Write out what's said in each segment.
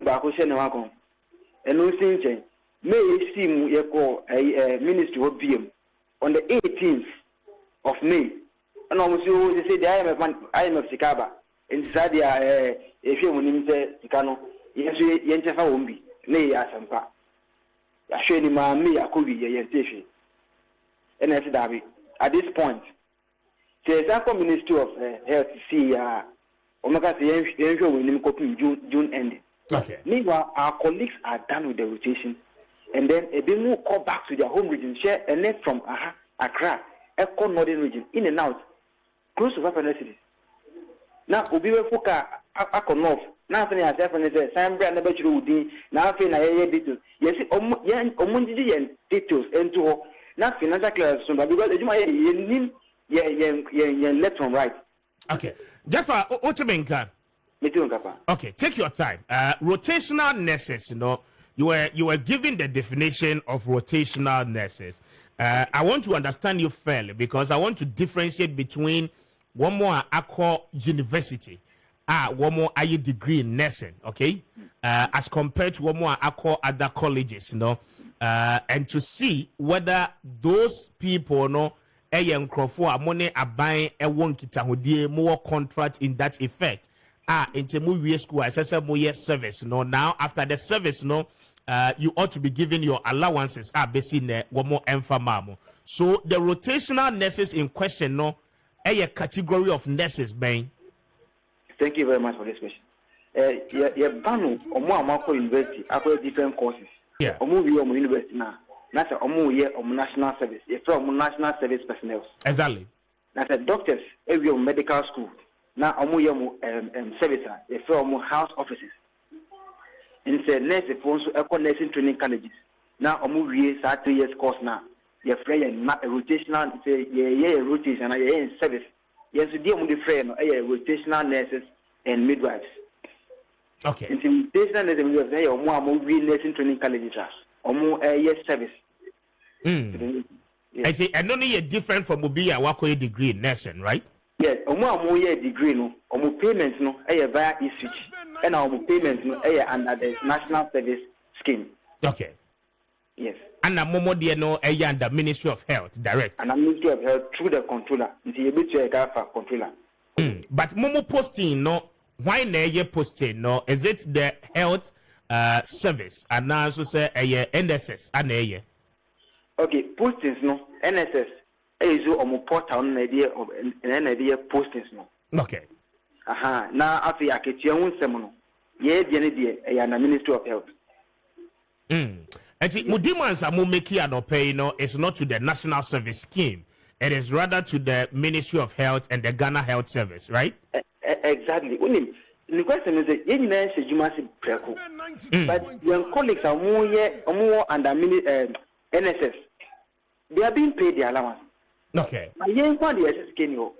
Bakushe na wako. Enu sinche. May sim yeko ministry of BM on the 18th of May. And almost you say the IMF Sikaba. Inside the if you munimse Sikano, yes, Yentefa Wumbi, Nay Asampa. I show you my me, I could be a Yentefi. And I said, at this point, the Example Ministry of Health see Omega June ending. Okay. Meanwhile, our colleagues are done with the rotation, and then a bit more call back to their home region, share a net from Accra, Echo Northern region, in and out, close to 500 cities. Now, Ubiwe Fuka, Akko North, nothing as definitely Sam Brand about you, nothing I details. Yes, Omunji details, and to not financial class, because you might name left from right. Okay, just for Otemenka. Okay, take your time. Rotational nurses, you were given the definition of rotational nurses. I want to understand you fairly because I want to differentiate between one more Accra University, one more IE degree in nursing, okay, as compared to one more Accra other colleges, and to see whether those people, money are buying a one kita more contract in that effect. Into movie school, I said more service. Now after the service, you ought to be giving your allowances. Basically, one more infamamo. So the rotational nurses in question, a category of nurses, Ben. Thank you very much for this question. Banu, Omo University, after different courses. Yeah. Omo University now. That's a national service. You're from national service personnel. Exactly. That's a doctors, every medical school. Now, service, they from house offices. And say, nurse, also eco nursing training colleges. Now, 3 years course now. You're free and rotational, rotation, and service. Yes, you deal with the friend, rotational nurses and midwives. Okay. And rotational nurses, we have more nursing training colleges, or more service. I say, and only different from Mobia Wako degree in nursing, right? Yes, omo degree omo payments via e-switch, and omo payments under the National Service Scheme. Okay. Yes. And a momo dear under Ministry of Health direct. And the Ministry of Health through the controller. Until you be to controller. But momo posting why na posting is it the health service and now also say NSS and Okay, postings NSS. Ezo omo portal na idea of an idea postings Okay. Now after aketia unsem no. Ye die na Ministry of Health. Ati mudimans amu meki anope it's not to the National Service Scheme. It is rather to the Ministry of Health and the Ghana Health Service, right? Exactly. The question is that you know Jumasi Preko. But your colleagues are more under NSS. They are being paid the allowance. Okay. My young one is Kenyo.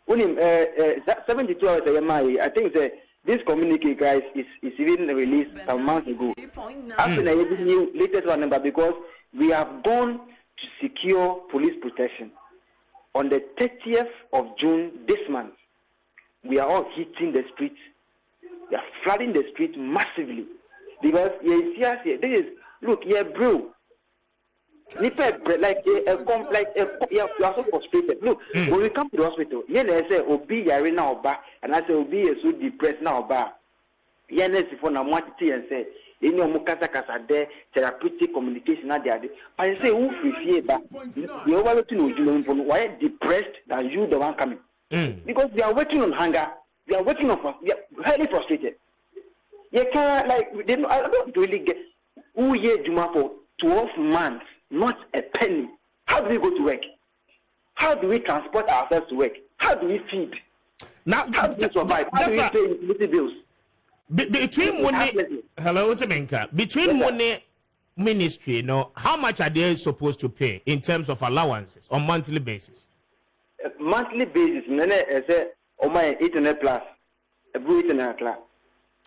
72 hours a year, I think this communique, guys, is even released some months ago. After the new latest one number, because we have gone to secure police protection. On the 30th of June this month, we are all hitting the streets. We are flooding the streets massively. Because this is, look, bro. You are so frustrated. Look, when we come to the hospital, I say, Obi Yari now back, and I say, Obi is so depressed now back. Yes, for na mwati and say, in your mukasa there, therapeutic communication there. But I say, who fear that? You overlook to know why depressed than you the one coming. Because they are working on hunger, they are working on, they are highly frustrated. You can't I don't really get who ye Juma for 12 months. Not a penny. How do we go to work? How do we transport ourselves to work? How do we feed? Now, how do we survive? How do we pay utility bills? Between money, hello, Temenka. Between money ministry, how much are they supposed to pay in terms of allowances on monthly basis? Monthly basis, I say, my 800 plus, a brew 800 plus.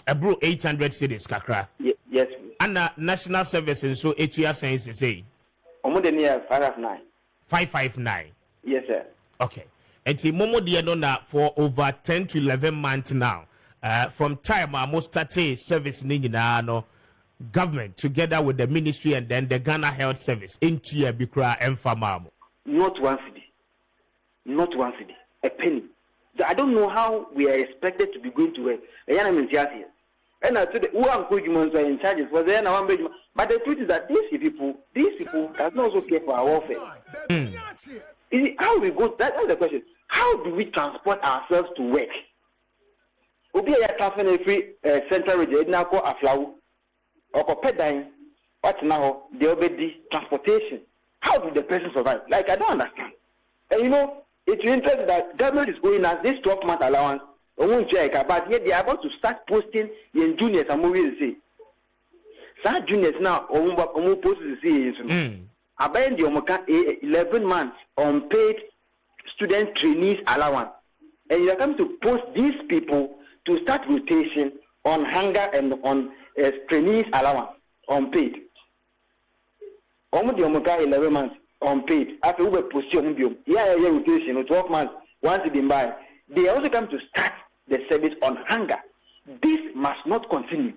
A brew 800 cities, Kakra. Yes. And national services, so 8 years since say. Almost near 559. 559. Yes, sir. Okay. And see, Momo Diadona for over 10 to 11 months now. from time I must start service no government together with the ministry and then the Ghana Health Service into a bikra and famamo. Not one city. Not one city. A penny. I don't know how we are expected to be going to work. And I said, who are in charges was there now? But the truth is that these people does not also care for our welfare. How we go? That's the question. How do we transport ourselves to work? Obi a transfer free central region now call Aflawu or Pedine. What now? The obedi transportation. How do the person survive? Like I don't understand. And you know, it's interesting that government is going as this 12-month allowance. But yet they are about to start posting in juniors and movies. Say, some juniors now almost posted to see. About the 11 months unpaid student trainees allowance, and you are coming to post these people to start rotation on hunger and on trainees allowance unpaid. Almost the 11 months unpaid. After we post rotation 12 months once it been by. They also come to start the service on hunger. This must not continue.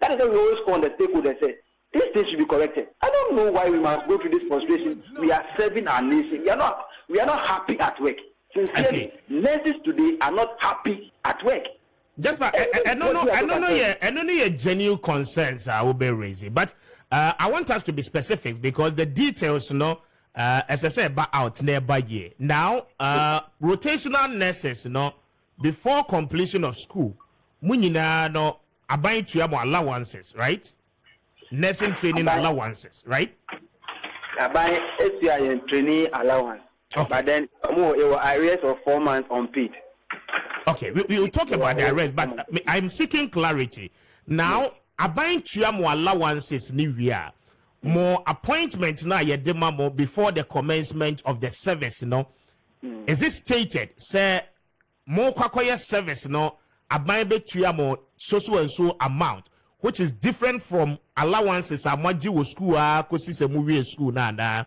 That is why we always call the stakeholders say, this thing should be corrected. I don't know why we must go through this frustration. We are serving our nation. We are not happy at work. Sincerely, nurses today are not happy at work. Just I don't know your genuine concerns I will be raising, but I want us to be specific because the details, as I said, but out nearby year. Now, rotational nurses, before completion of school, munina no abayin tuya allowances, right? Nursing training allowances, right? Abayin SPI training allowance, but then more arrears of 4 months unpaid. Okay, we will talk about the arrest, but I'm seeking clarity now. Abayin tuya allowances ni wia. More appointments now more before the commencement of the service, Is it stated, say more kwakoya service, abayin be tuya more so and so amount, which is different from allowances amaji wo school kosi se movie school na.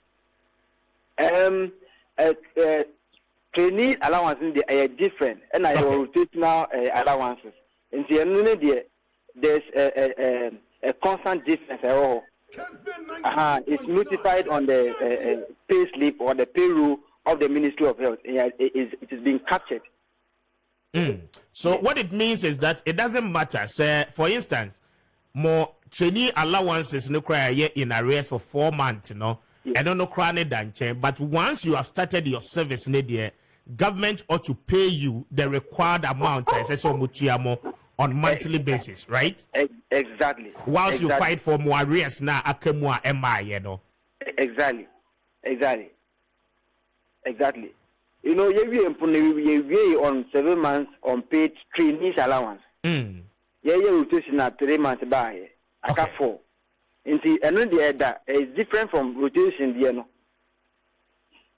Trainee allowances they are different, and I will rotational allowances. And there's a constant difference. It's notified on the pay slip or the payroll of the Ministry of Health. It is being captured. So what it means is that it doesn't matter. Say, for instance, more trainee allowances no cry in arrears for 4 months, I don't know chronic than but once you have started your service, government ought to pay you the required amount on monthly basis, right? Exactly. Whilst you fight for more arrears now, akemua MI, Exactly. You know, you on 7 months unpaid trainees allowance. Rotation at 3 months by. I got 4. And the is different from rotation,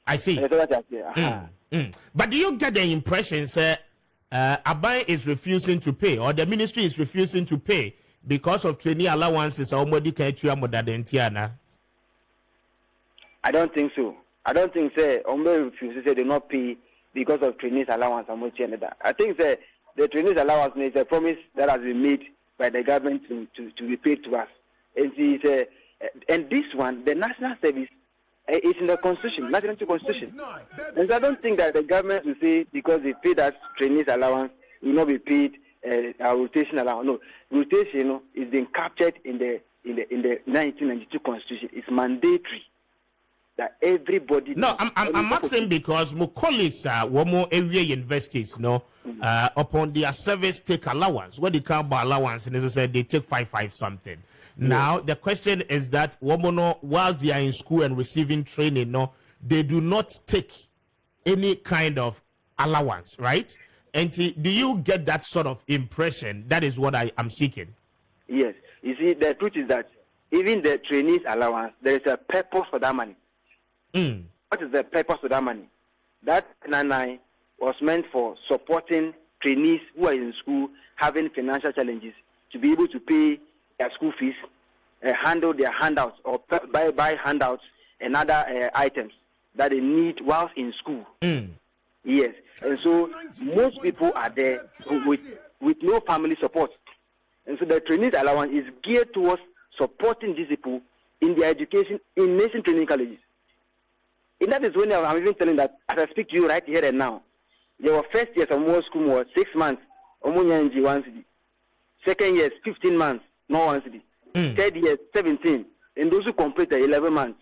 I see. But do you get the impression, sir, Abai is refusing to pay, or the ministry is refusing to pay because of trainee allowances or Tiana? I don't think so. I don't think Ombe refuses they not pay because of trainees allowance and much that. I think the trainees allowance is a promise that has been made by the government to be paid to us. And this one, the national service, is in the constitution, national constitution. And so I don't think that the government will say because they paid us trainees allowance, will not be paid our rotation allowance. No, rotation is being captured in the 1992 constitution. It's mandatory that everybody. No, I'm not saying because my colleagues are more area universities, upon their service take allowance. What they count by allowance, and as I said, they take 5 something. Now the question is that whilst they are in school and receiving training, they do not take any kind of allowance, right? And do you get that sort of impression? That is what I am seeking. Yes, you see, the truth is that even the trainees allowance, there is a purpose for that money. What is the purpose of that money? That 99 was meant for supporting trainees who are in school having financial challenges to be able to pay their school fees, handle their handouts or buy handouts and other items that they need whilst in school. Yes, and so most people are there with with no family support. And so the trainees allowance is geared towards supporting these people in their education in nation training colleges. And that is when I'm even telling that, as I speak to you right here and now, your first years of more school was 6 months, Omunyanji 1 city. Second year, 15 months, no 1 city. Third year, 17. And those who completed 11 months.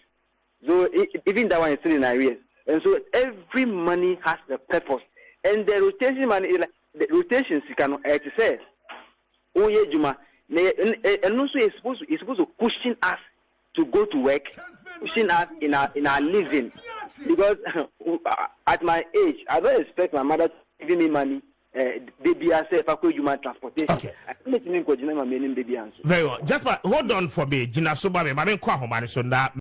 So even that one is still in arrears. And so every money has a purpose. And the rotation money is like, the rotations you can say, oh yeah, Juma, and also it's supposed to cushion us to go to work, pushing us in our living. Because at my age, I don't expect my mother to give me money. Baby, I say, human transportation. Okay. Very well. Just hold on for me, Gina Suba,